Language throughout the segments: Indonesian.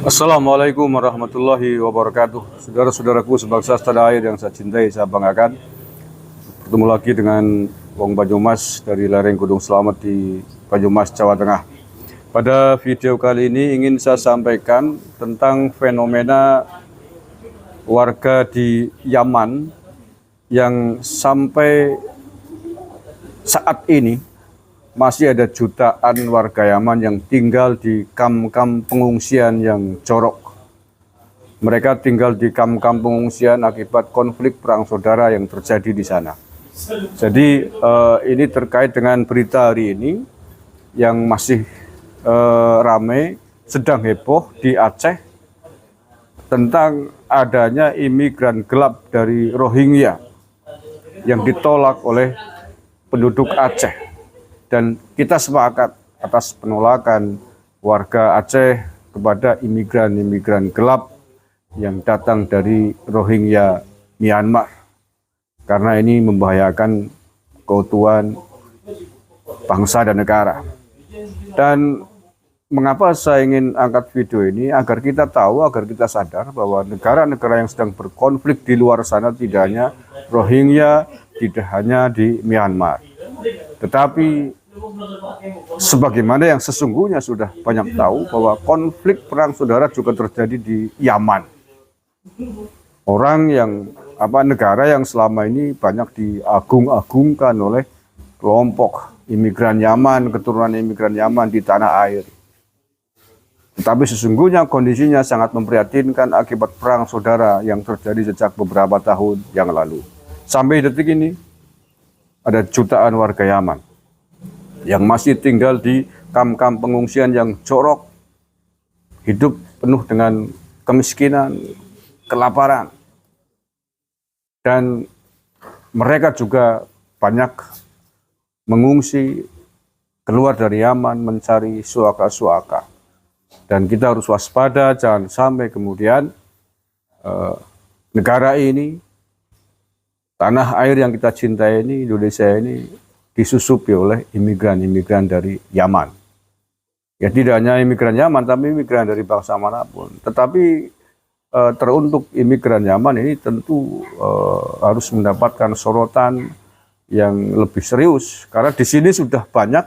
Assalamualaikum warahmatullahi wabarakatuh. Saudara-saudaraku sebangsa setanah air yang saya cintai, saya banggakan. Bertemu lagi dengan Wong Banyumas dari lereng Gunung Slamet di Banyumas, Jawa Tengah. Pada video kali ini ingin saya sampaikan tentang fenomena warga di Yaman yang sampai saat ini masih ada jutaan warga Yaman yang tinggal di kamp-kamp pengungsian yang jorok. Mereka tinggal di kamp-kamp pengungsian akibat konflik perang saudara yang terjadi di sana. Jadi ini terkait dengan berita hari ini yang masih ramai, sedang heboh di Aceh tentang adanya imigran gelap dari Rohingya yang ditolak oleh penduduk Aceh. Dan kita sepakat atas penolakan warga Aceh kepada imigran-imigran gelap yang datang dari Rohingya Myanmar. Karena ini membahayakan keutuhan bangsa dan negara. Dan mengapa saya ingin angkat video ini? Agar kita tahu, agar kita sadar bahwa negara-negara yang sedang berkonflik di luar sana tidak hanya Rohingya, tidak hanya di Myanmar. Tetapi sebagaimana yang sesungguhnya sudah banyak tahu bahwa konflik perang saudara juga terjadi di Yaman. Negara yang selama ini banyak diagung-agungkan oleh kelompok imigran Yaman, keturunan imigran Yaman di tanah air. Tetapi sesungguhnya kondisinya sangat memprihatinkan akibat perang saudara yang terjadi sejak beberapa tahun yang lalu. Sampai detik ini ada jutaan warga Yaman yang masih tinggal di kamp-kamp pengungsian yang jorok, hidup penuh dengan kemiskinan, kelaparan. Dan mereka juga banyak mengungsi keluar dari Yaman mencari suaka-suaka. Dan kita harus waspada, jangan sampai kemudian negara ini, tanah air yang kita cintai ini, Indonesia ini, disusupi oleh imigran-imigran dari Yaman. Ya tidak hanya imigran Yaman, tapi imigran dari bangsa manapun. Tetapi teruntuk imigran Yaman ini tentu harus mendapatkan sorotan yang lebih serius. Karena di sini sudah banyak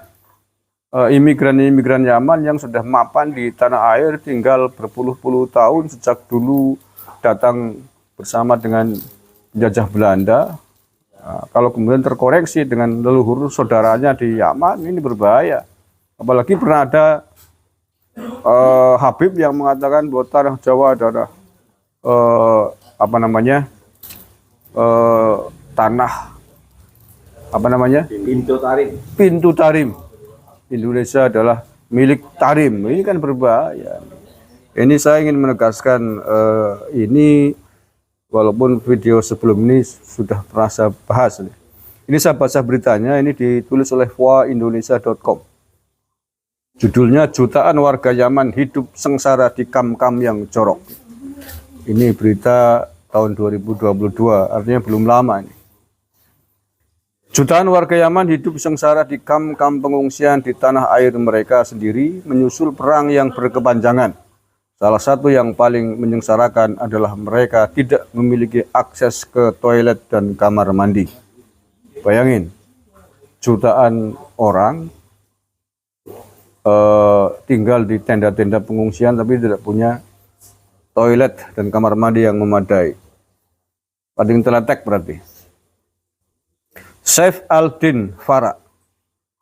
imigran-imigran Yaman yang sudah mapan di tanah air, tinggal berpuluh-puluh tahun sejak dulu datang bersama dengan penjajah Belanda. Nah, kalau kemudian terkoreksi dengan leluhur saudaranya di Yaman, ini berbahaya. Apalagi pernah ada Habib yang mengatakan bahwa tanah Jawa adalah pintu tarim. Indonesia adalah milik tarim. Ini kan berbahaya. Ini saya ingin menegaskan ini. Walaupun video sebelum ini sudah pernah saya bahas. Ini saya baca beritanya, ini ditulis oleh voaindonesia.com. Judulnya, jutaan warga Yaman hidup sengsara di kamp-kamp yang jorok. Ini berita tahun 2022, artinya belum lama ini. Jutaan warga Yaman hidup sengsara di kamp-kamp pengungsian di tanah air mereka sendiri menyusul perang yang berkepanjangan. Salah satu yang paling menyengsarakan adalah mereka tidak memiliki akses ke toilet dan kamar mandi. Bayangin, jutaan orang tinggal di tenda-tenda pengungsian tapi tidak punya toilet dan kamar mandi yang memadai. Paling teletek berarti. Saif al-Din Farah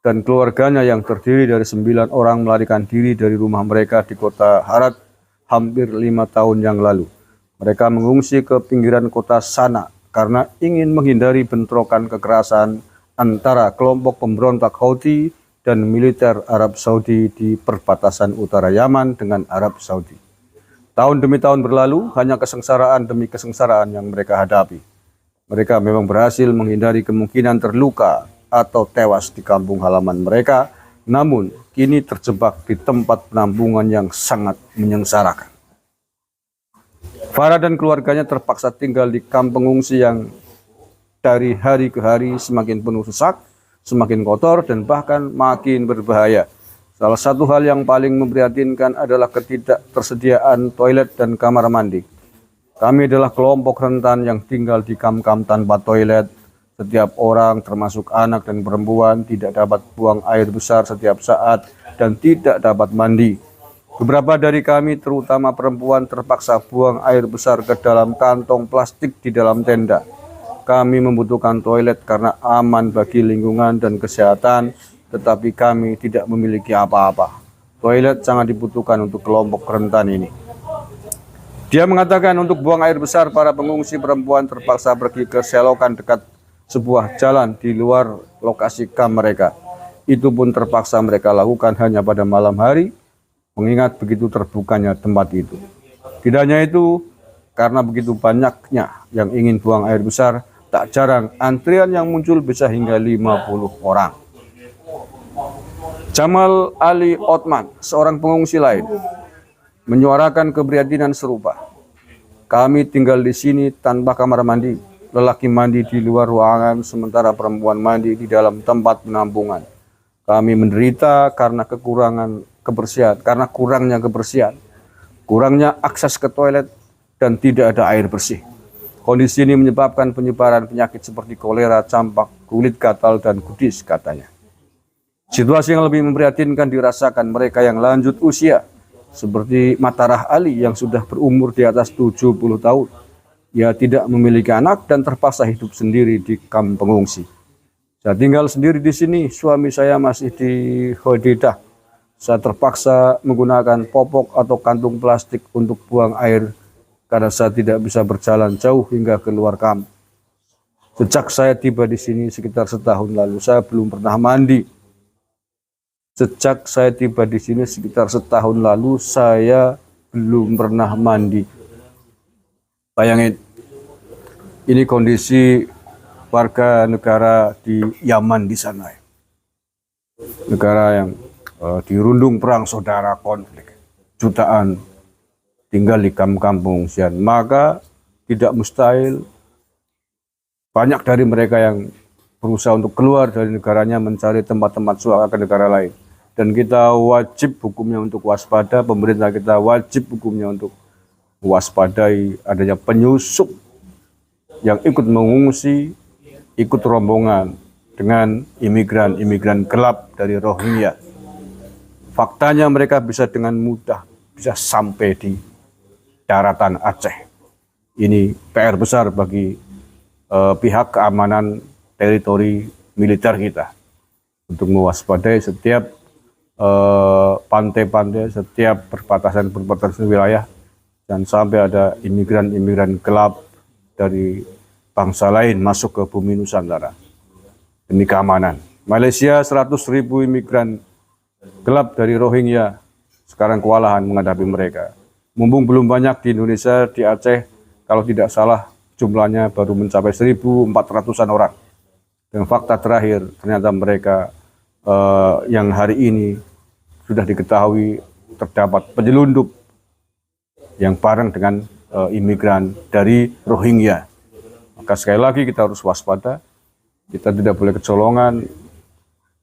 dan keluarganya yang terdiri dari 9 orang melarikan diri dari rumah mereka di kota Harat hampir 5 tahun yang lalu. Mereka mengungsi ke pinggiran kota Sana karena ingin menghindari bentrokan kekerasan antara kelompok pemberontak Houthi dan militer Arab Saudi di perbatasan utara Yaman dengan Arab Saudi. Tahun demi tahun berlalu, hanya kesengsaraan demi kesengsaraan yang mereka hadapi. Mereka memang berhasil menghindari kemungkinan terluka atau tewas di kampung halaman mereka, namun kini terjebak di tempat penampungan yang sangat menyengsarakan. Farah dan keluarganya terpaksa tinggal di kamp pengungsi yang dari hari ke hari semakin penuh sesak, semakin kotor, dan bahkan makin berbahaya. Salah satu hal yang paling memprihatinkan adalah ketidaktersediaan toilet dan kamar mandi. Kami adalah kelompok rentan yang tinggal di kam-kam tanpa toilet. Setiap orang, termasuk anak dan perempuan, tidak dapat buang air besar setiap saat dan tidak dapat mandi. Beberapa dari kami, terutama perempuan, terpaksa buang air besar ke dalam kantong plastik di dalam tenda. Kami membutuhkan toilet karena aman bagi lingkungan dan kesehatan, tetapi kami tidak memiliki apa-apa. Toilet sangat dibutuhkan untuk kelompok rentan ini. Dia mengatakan untuk buang air besar, para pengungsi perempuan terpaksa pergi ke selokan dekat sebuah jalan di luar lokasi kamp mereka. Itu pun terpaksa mereka lakukan hanya pada malam hari, mengingat begitu terbukanya tempat itu. Tidak hanya itu, karena begitu banyaknya yang ingin buang air besar, tak jarang antrian yang muncul bisa hingga 50 orang. Jamal Ali Otman, seorang pengungsi lain, menyuarakan keprihatinan serupa. Kami tinggal di sini tanpa kamar mandi. Lelaki mandi di luar ruangan, sementara perempuan mandi di dalam tempat penampungan. Kami menderita karena kurangnya kebersihan, kurangnya akses ke toilet, dan tidak ada air bersih. Kondisi ini menyebabkan penyebaran penyakit seperti kolera, campak, kulit gatal, dan kudis, katanya. Situasi yang lebih memprihatinkan dirasakan mereka yang lanjut usia, seperti Matarah Ali yang sudah berumur di atas 70 tahun. Ia tidak memiliki anak dan terpaksa hidup sendiri di kamp pengungsi. Saya tinggal sendiri di sini, suami saya masih di Hodedah. Saya terpaksa menggunakan popok atau kantung plastik untuk buang air karena saya tidak bisa berjalan jauh hingga keluar kamp. Sejak saya tiba di sini sekitar setahun lalu, saya belum pernah mandi. Sejak saya tiba di sini sekitar setahun lalu, saya belum pernah mandi. Bayangin, ini kondisi warga negara di Yaman di sana. Negara yang dirundung perang saudara, konflik. Jutaan tinggal di kamp-kamp pengungsian. Maka tidak mustahil banyak dari mereka yang berusaha untuk keluar dari negaranya mencari tempat-tempat suaka ke negara lain. Dan kita wajib hukumnya untuk waspada, pemerintah kita wajib hukumnya untuk waspadai adanya penyusup yang ikut mengungsi, ikut rombongan dengan imigran gelap dari Rohingya. Faktanya mereka bisa dengan mudah bisa sampai di daratan Aceh. Ini PR besar bagi pihak keamanan teritori militer kita untuk mewaspadai setiap pantai-pantai, setiap perbatasan wilayah, dan sampai ada imigran gelap dari bangsa lain masuk ke bumi Nusantara demi keamanan. Malaysia 100.000 imigran gelap dari Rohingya sekarang kewalahan menghadapi mereka. Mumpung belum banyak di Indonesia, di Aceh, kalau tidak salah jumlahnya baru mencapai 1.400-an orang. Dan fakta terakhir, ternyata mereka yang hari ini sudah diketahui terdapat penyelundup yang bareng dengan imigran dari Rohingya. Maka sekali lagi kita harus waspada, kita tidak boleh kecolongan,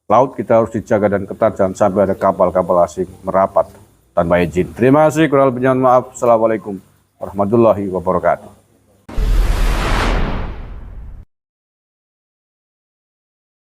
laut kita harus dijaga dan ketat, jangan sampai ada kapal-kapal asing merapat tanpa izin. Terima kasih, kurang lebihnya maaf. Assalamualaikum warahmatullahi wabarakatuh.